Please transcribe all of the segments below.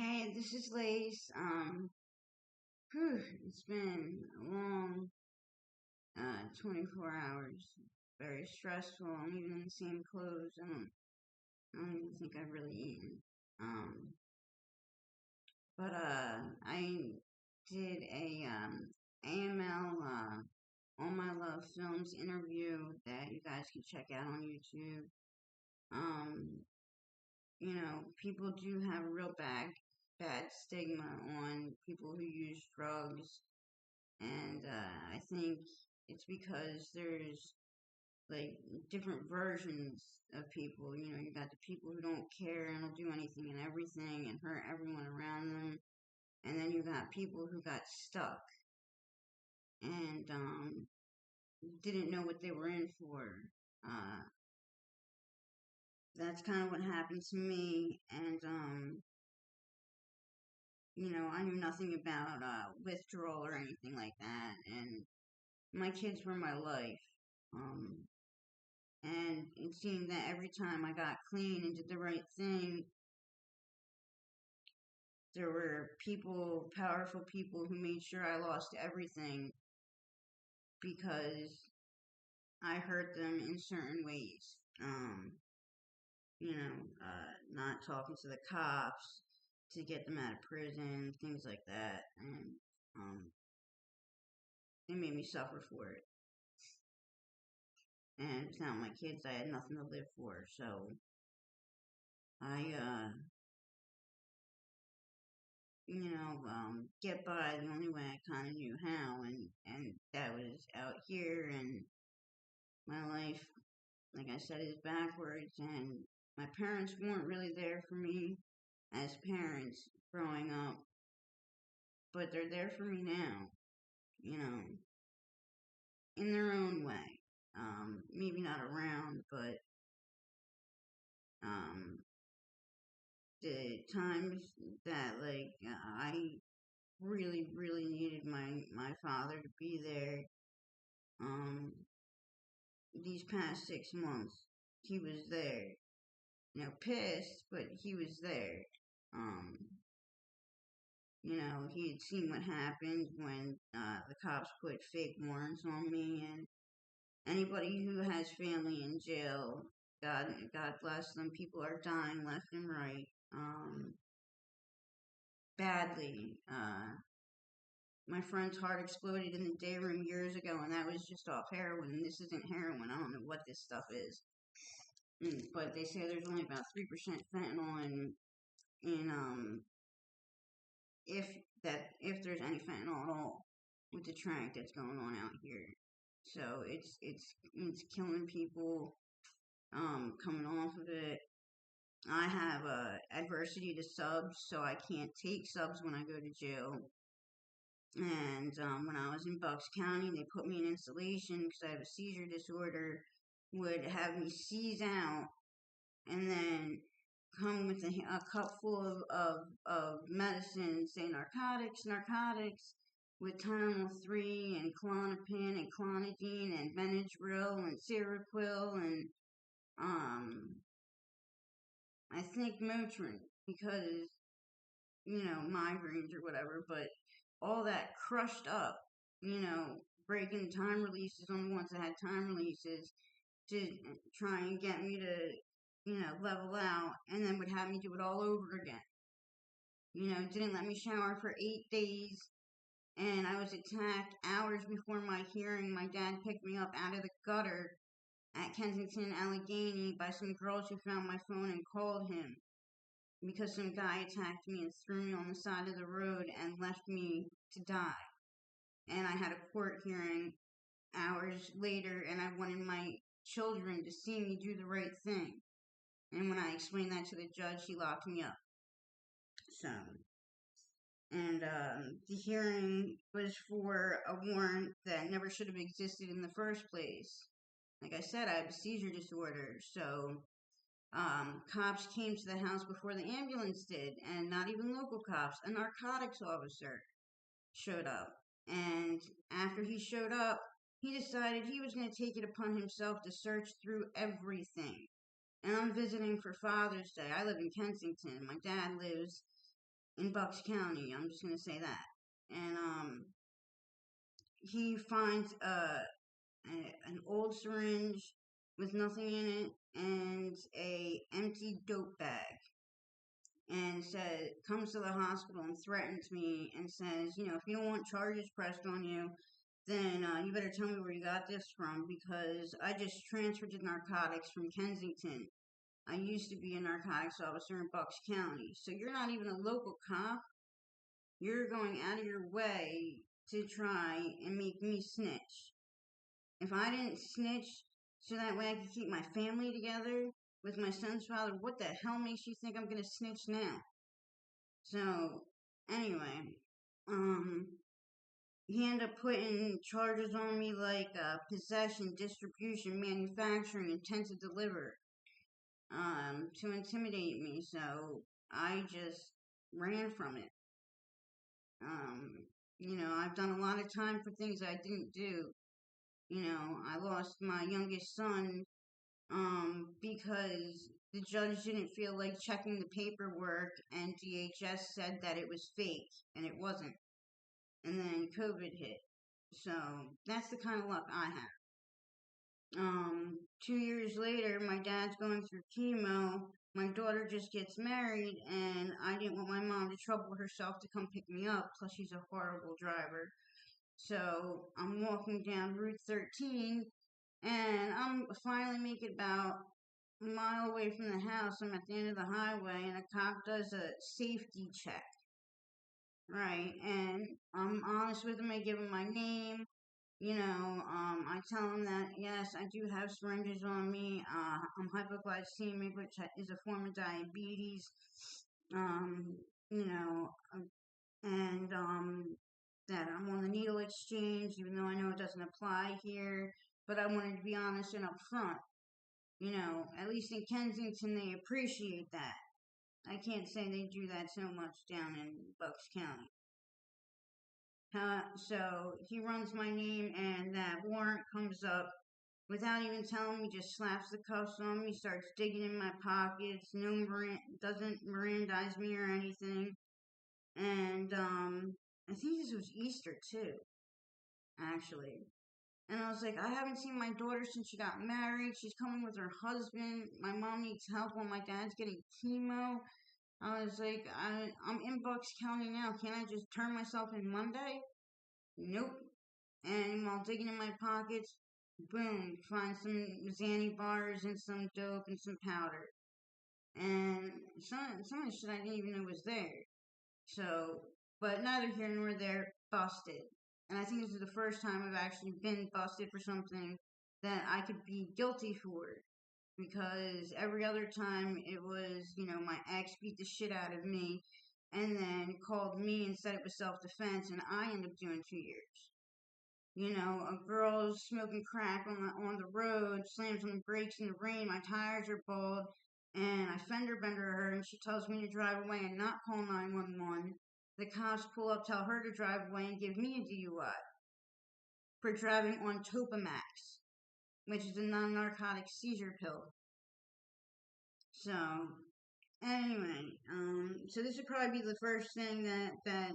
Hey, this is Lace. It's been a long, 24 hours. Very stressful. I'm even in the same clothes. I don't even think I've really eaten. Um, I did a, AML, All My Love Films interview that you guys can check out on YouTube. Um, People do have a real bad stigma on people who use drugs. And I think it's because there's like different versions of people. You got the people who don't care and will do anything and everything and hurt everyone around them. And then you got people who got stuck and didn't know what they were in for. Uh, that's kind of what happened to me. And, I knew nothing about withdrawal or anything like that. And my kids were my life. Um, And it seemed that every time I got clean and did the right thing, there were people, powerful people, who made sure I lost everything because I hurt them in certain ways. Not talking to the cops to get them out of prison, things like that. And um, they made me suffer for it. And without my kids, I had nothing to live for. So I get by the only way I kind of knew how, and that was out here, and my life, like I said, is backwards, and my parents weren't really there for me as parents growing up, but they're there for me now, you know, in their own way. Maybe not around, but um, the times that I really, really needed my father to be there. Um, these past 6 months, he was there. Pissed, but he was there. Um, he had seen what happened when the cops put fake warrants on me, and anybody who has family in jail, God bless them. People are dying left and right, badly. My friend's heart exploded in the day room years ago, and that was just off heroin. This isn't heroin. I don't know what this stuff is. But they say there's only about 3% fentanyl in if if there's any fentanyl at all with the trank that's going on out here. So it's killing people coming off of it. I have adversity to subs, so I can't take subs when I go to jail. And when I was in Bucks County, they put me in installation because I have a seizure disorder. Would have me seize out and then come with a cup full of medicine, say narcotics, with Tylenol 3 and Klonopin and Clonidine and Benadryl and Seroquel and um, I think Motrin because migraines or whatever, but all that crushed up, you know, breaking time releases on the ones that had time releases to try and get me to level out, and then would have me do it all over again. Didn't let me shower for 8 days, and I was attacked hours before my hearing. My dad picked me up out of the gutter at Kensington, Allegheny by some girls who found my phone and called him because some guy attacked me and threw me on the side of the road and left me to die. And I had a court hearing hours later, and I wanted my children to see me do the right thing. And when I explained that to the judge, he locked me up. So, and the hearing was for a warrant that never should have existed in the first place. Like I said, I have a seizure disorder, so cops came to the house before the ambulance did, and not even local cops. A narcotics officer showed up, and after he showed up, he decided he was going to take it upon himself to search through everything. And I'm visiting for Father's Day. I live in Kensington. My dad lives in Bucks County. I'm just gonna say that. And he finds an old syringe with nothing in it and a empty dope bag, and said comes to the hospital and threatens me and says, if you don't want charges pressed on you, then you better tell me where you got this from, because I just transferred to narcotics from Kensington. I used to be a narcotics officer in Bucks County. So you're not even a local cop. You're going out of your way to try and make me snitch. If I didn't snitch so that way I could keep my family together with my son's father, what the hell makes you think I'm going to snitch now? So, anyway, um, he ended up putting charges on me like possession, distribution, manufacturing, intent to deliver, to intimidate me. So I just ran from it. Um, I've done a lot of time for things I didn't do. I lost my youngest son because the judge didn't feel like checking the paperwork, and DHS said that it was fake, and it wasn't. And then COVID hit. So that's the kind of luck I have. 2 years later, my dad's going through chemo. My daughter just gets married, and I didn't want my mom to trouble herself to come pick me up. Plus, she's a horrible driver. So I'm walking down Route 13, and I'm finally making about a mile away from the house. I'm at the end of the highway, and a cop does a safety check. Right, and I'm honest with him. I give him my name. I tell him that yes, I do have syringes on me. I'm hypoglycemic, which is a form of diabetes. Um, you know, and that I'm on the needle exchange, even though I know it doesn't apply here. But I wanted to be honest and upfront. At least in Kensington, they appreciate that. I can't say they do that so much down in Bucks County. So he runs my name, and that warrant comes up without even telling me. Just slaps the cuffs on me, starts digging in my pockets. No, doesn't Mirandize me or anything. And I think this was Easter too, actually. And I was like, I haven't seen my daughter since she got married. She's coming with her husband. My mom needs help while my dad's getting chemo. I was like, I'm in Bucks County now. Can't I just turn myself in Monday? Nope. And while digging in my pockets, boom, find some Xanny bars and some dope and some powder. And some of the shit I didn't even know was there. So, but neither here nor there, busted. And I think this is the first time I've actually been busted for something that I could be guilty for. Because every other time it was, my ex beat the shit out of me and then called me and said it was self defense, and I ended up doing 2 years. A girl smoking crack on the road, slams on the brakes in the rain, my tires are bald, and I fender bender her, and she tells me to drive away and not call 911. The cops pull up, tell her to drive away, and give me a DUI for driving on Topamax, which is a non-narcotic seizure pill. So, anyway, so this would probably be the first thing that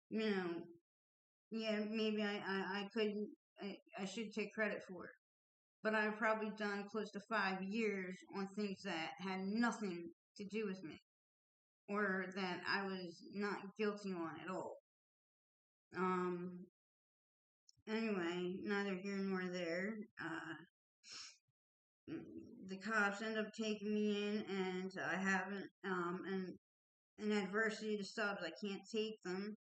you know, yeah, maybe I could I should take credit for it. But I've probably done close to 5 years on things that had nothing to do with me, or that I was not guilty on at all. Um. Anyway, neither here nor there. The cops end up taking me in, and I haven't an adversity to subs. I can't take them,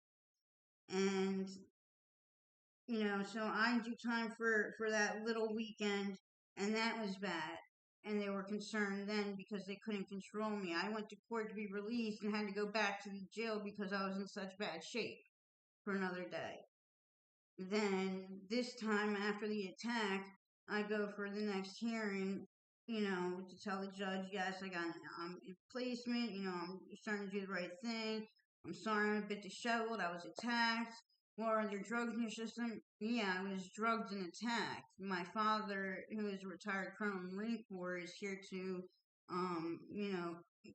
and so I do time for that little weekend, and that was bad. And they were concerned then because they couldn't control me. I went to court to be released and had to go back to the jail because I was in such bad shape for another day. Then this time after the attack, I go for the next hearing, to tell the judge, yes, I got in placement, I'm starting to do the right thing. I'm sorry I'm a bit disheveled. I was attacked. Well, are there drugs in your system? Yeah, I was drugged and attacked. My father, who is a retired Colonel in the Marine Corps, is here to,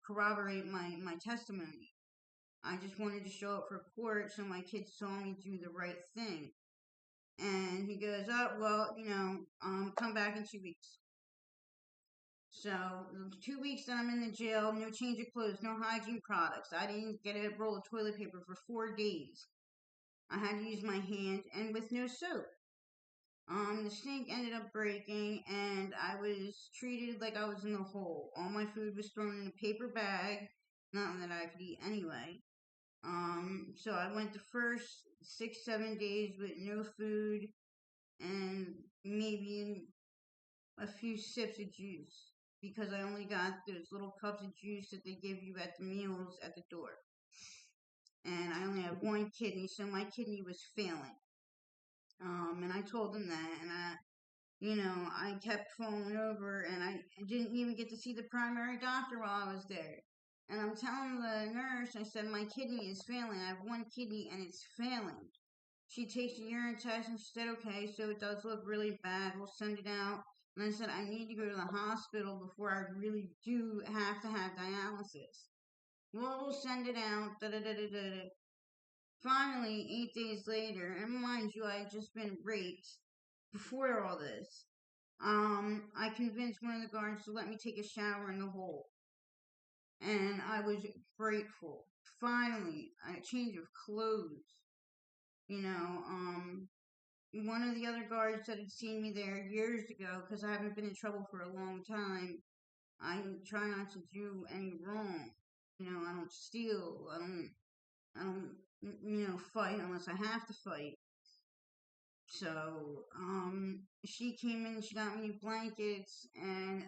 corroborate my testimony. I just wanted to show up for court so my kids saw me do the right thing. And he goes, oh, well, come back in 2 weeks. So, the 2 weeks that I'm in the jail, no change of clothes, no hygiene products. I didn't get a roll of toilet paper for 4 days. I had to use my hand and with no soap. The sink ended up breaking, and I was treated like I was in the hole. All my food was thrown in a paper bag, not that I could eat anyway. So I went the first 6, 7 days with no food and maybe a few sips of juice because I only got those little cups of juice that they give you at the meals at the door. And I only have one kidney, so my kidney was failing. And I told them that, and I kept falling over, and I didn't even get to see the primary doctor while I was there. And I'm telling the nurse, I said, my kidney is failing. I have one kidney, and it's failing. She takes a urine test, and she said, okay, so it does look really bad. We'll send it out. And I said, I need to go to the hospital before I really do have to have dialysis. Well, we'll send it out. Da da da da da. Finally, 8 days later, and mind you, I had just been raped before all this. I convinced one of the guards to let me take a shower in the hole. And I was grateful. Finally, a change of clothes. You know, one of the other guards that had seen me there years ago, because I haven't been in trouble for a long time, I try not to do any wrong. I don't steal. I don't fight unless I have to fight. So, she came in, she got me blankets, and,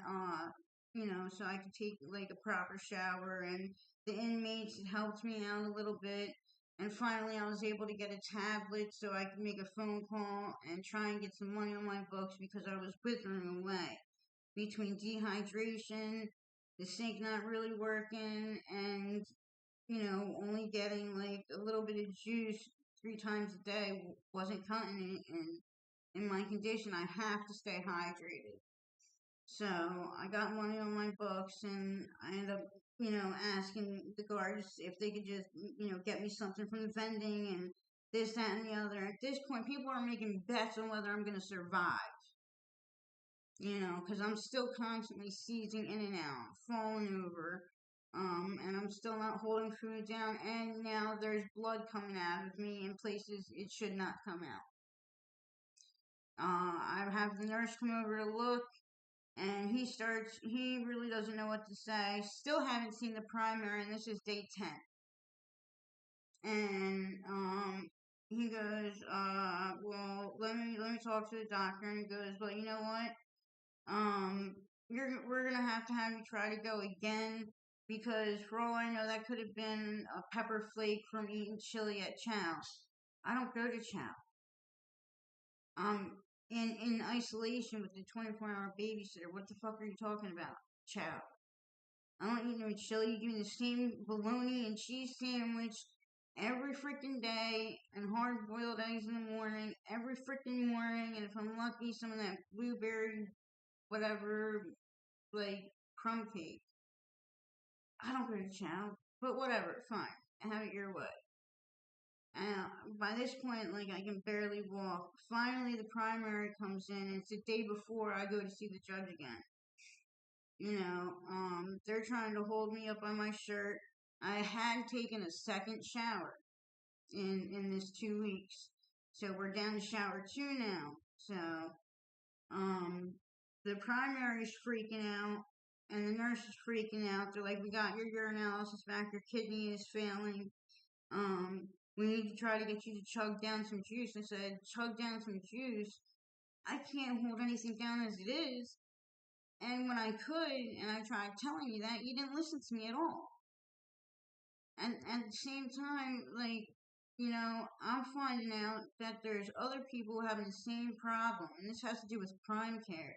so I could take, like, a proper shower, and the inmates helped me out a little bit, and finally I was able to get a tablet so I could make a phone call and try and get some money on my books because I was withering away between dehydration, the sink not really working, and only getting like a little bit of juice 3 times a day wasn't cutting it. And in my condition, I have to stay hydrated. So I got money on my books, and I ended up, asking the guards if they could just, get me something from the vending and this, that, and the other. At this point, people are making bets on whether I'm going to survive. Because I'm still constantly seizing in and out, falling over, and I'm still not holding food down, and now there's blood coming out of me in places it should not come out. I have the nurse come over to look, and he really doesn't know what to say. Still haven't seen the primary, and this is day 10. And, he goes, well, let me talk to the doctor, and he goes, well, you know what? Um, we're gonna have you try to go again because for all I know that could have been a pepper flake from eating chili at Chow. I don't go to Chow. In isolation with the 24-hour babysitter. What the fuck are you talking about? Chow. I don't eat no chili. You give me the same bologna and cheese sandwich every freaking day and hard boiled eggs in the morning every freaking morning, and if I'm lucky, some of that blueberry whatever, like, crumb cake. I don't go to Chow, but whatever, fine. Have it your way. And by this point, like, I can barely walk. Finally, the primary comes in, and it's the day before I go to see the judge again. They're trying to hold me up on my shirt. I had taken a second shower in this 2 weeks. So we're down to shower 2 now. So, um, the primary's freaking out, and the nurse is freaking out. They're like, we got your urinalysis back, your kidney is failing. We need to try to get you to chug down some juice. I said, chug down some juice? I can't hold anything down as it is. And when I could, and I tried telling you that, you didn't listen to me at all. And at the same time, like, I'm finding out that there's other people having the same problem, and this has to do with prime care.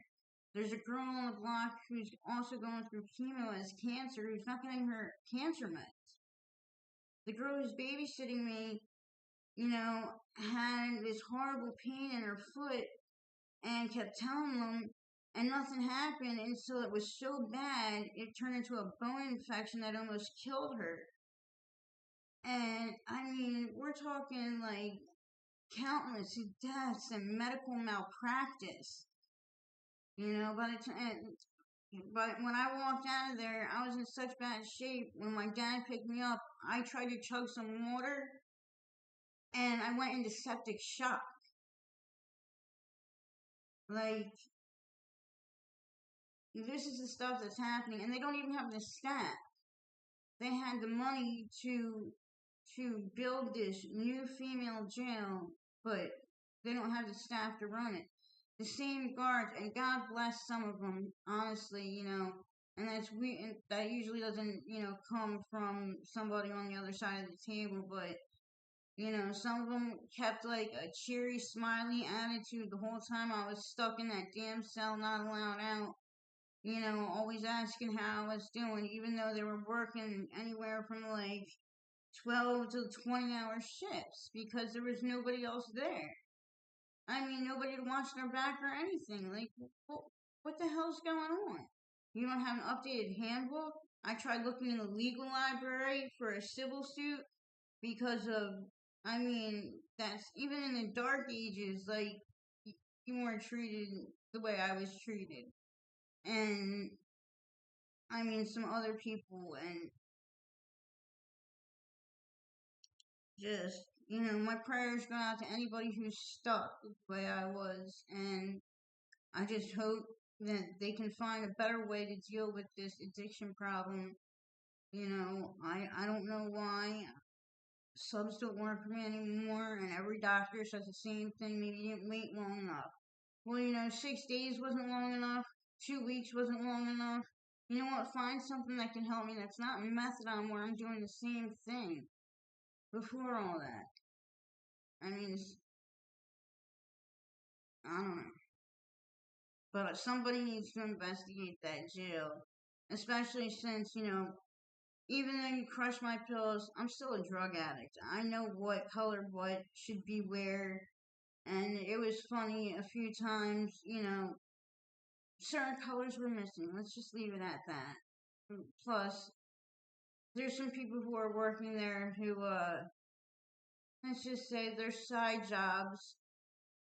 There's a girl on the block who's also going through chemo as cancer who's not getting her cancer meds. The girl who's babysitting me, had this horrible pain in her foot and kept telling them, and nothing happened until it was so bad it turned into a bone infection that almost killed her. And I mean, we're talking like countless deaths and medical malpractice. By the time, but when I walked out of there, I was in such bad shape. When my dad picked me up, I tried to chug some water, and I went into septic shock. Like, this is the stuff that's happening, and they don't even have the staff. They had the money to build this new female jail, but they don't have the staff to run it. The same guards, and God bless some of them, honestly, and that usually doesn't, come from somebody on the other side of the table, but some of them kept like a cheery, smiley attitude the whole time I was stuck in that damn cell, not allowed out. Always asking how I was doing, even though they were working anywhere from like 12 to 20-hour shifts because there was nobody else there. I mean, nobody to watch their back or anything. Like, what the hell's going on? You don't have an updated handbook? I tried looking in the legal library for a civil suit because of, I mean, that's even in the dark ages, like, you weren't treated the way I was treated. And, I mean, some other people, and just, my prayers go out to anybody who's stuck the way I was, and I just hope that they can find a better way to deal with this addiction problem. I don't know why subs don't work for me anymore, and every doctor says the same thing. Maybe you didn't wait long enough. Well, 6 days wasn't long enough. 2 weeks wasn't long enough. You know what? Find something that can help me that's not methadone where I'm doing the same thing before all that. I mean, I don't know. But somebody needs to investigate that jail. Especially since, even though you crush my pills, I'm still a drug addict. I know what color what should be where. And it was funny a few times, certain colors were missing. Let's just leave it at that. Plus, there's some people who are working there who, let's just say their side jobs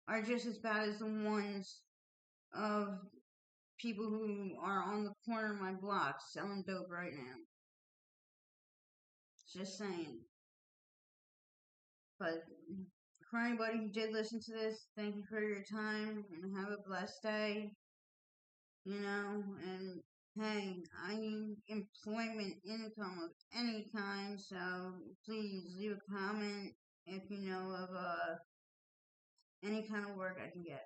are just as bad as the ones of people who are on the corner of my block selling dope right now. Just saying. But for anybody who did listen to this, thank you for your time and have a blessed day. And hey, I need employment income of any kind, so please leave a comment if you know of any kind of work I can get.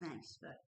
Thanks, bye.